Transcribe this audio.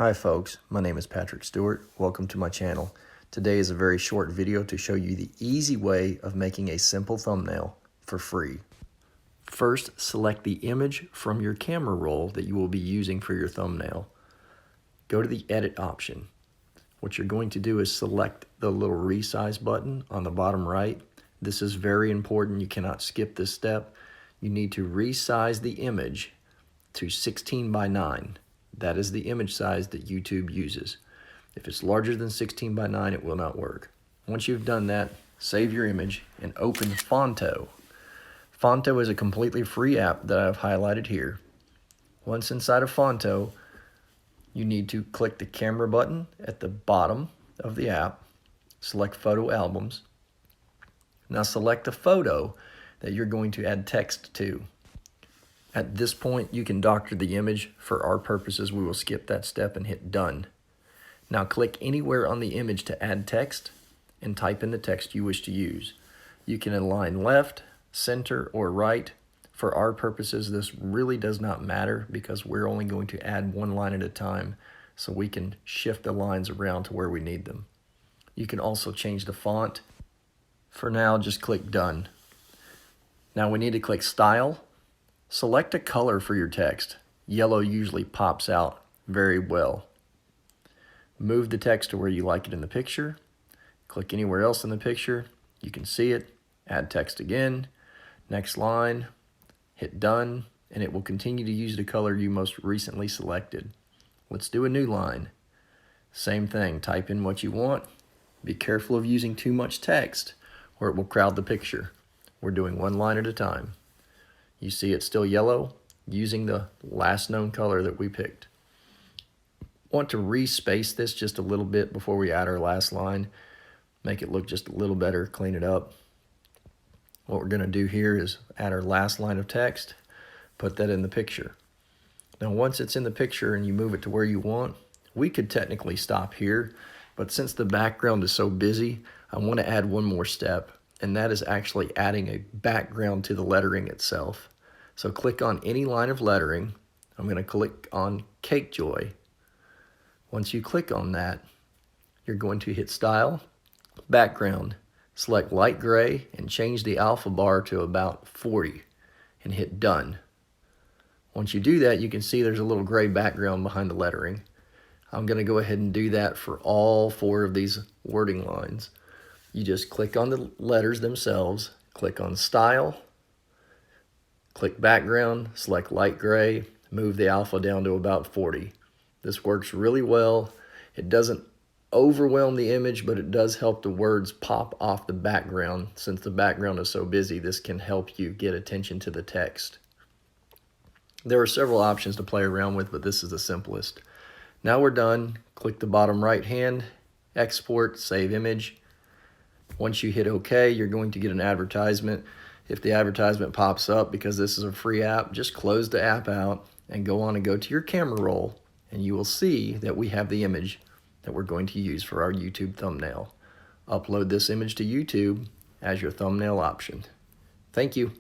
Hi folks, my name is Patrick Stewart. Welcome to my channel. Today is a very short video to show you the easy way of making a simple thumbnail for free. First, select the image from your camera roll that you will be using for your thumbnail. Go to the edit option. What you're going to do is select the little resize button on the bottom right. This is very important. You cannot skip this step. You need to resize the image to 16 by 9. That is the image size that YouTube uses. If it's larger than 16 by 9, it will not work. Once you've done that, save your image and open Phonto. Phonto is a completely free app that I've highlighted here. Once inside of Phonto, you need to click the camera button at the bottom of the app, select photo albums. Now select the photo that you're going to add text to. At this point, you can doctor the image. For our purposes, we will skip that step and hit done. Now click anywhere on the image to add text and type in the text you wish to use. You can align left, center, or right. For our purposes, this really does not matter because we're only going to add one line at a time, so we can shift the lines around to where we need them. You can also change the font. For now, just click done. Now we need to click style. Select a color for your text. Yellow usually pops out very well. Move the text to where you like it in the picture. Click anywhere else in the picture. You can see it. Add text again. Next line. Hit done, and it will continue to use the color you most recently selected. Let's do a new line. Same thing. Type in what you want. Be careful of using too much text or it will crowd the picture. We're doing one line at a time. You see it's still yellow, using the last known color that we picked. Want to respace this just a little bit before we add our last line. Make it look just a little better, clean it up. What we're going to do here is add our last line of text, put that in the picture. Now once it's in the picture and you move it to where you want, we could technically stop here, but since the background is so busy, I want to add one more step, and that is actually adding a background to the lettering itself. So click on any line of lettering. I'm going to click on Cake Joy. Once you click on that, you're going to hit Style, Background, select light gray, and change the alpha bar to about 40, and hit Done. Once you do that, you can see there's a little gray background behind the lettering. I'm going to go ahead and do that for all 4 of these wording lines. You just click on the letters themselves, click on Style, click Background, select light gray, move the alpha down to about 40. This works really well. It doesn't overwhelm the image, but it does help the words pop off the background. Since the background is so busy, this can help you get attention to the text. There are several options to play around with, but this is the simplest. Now we're done. Click the bottom right hand, export, save image. Once you hit OK, you're going to get an advertisement. If the advertisement pops up, because this is a free app, just close the app out and go to your camera roll, and you will see that we have the image that we're going to use for our YouTube thumbnail. Upload this image to YouTube as your thumbnail option. Thank you.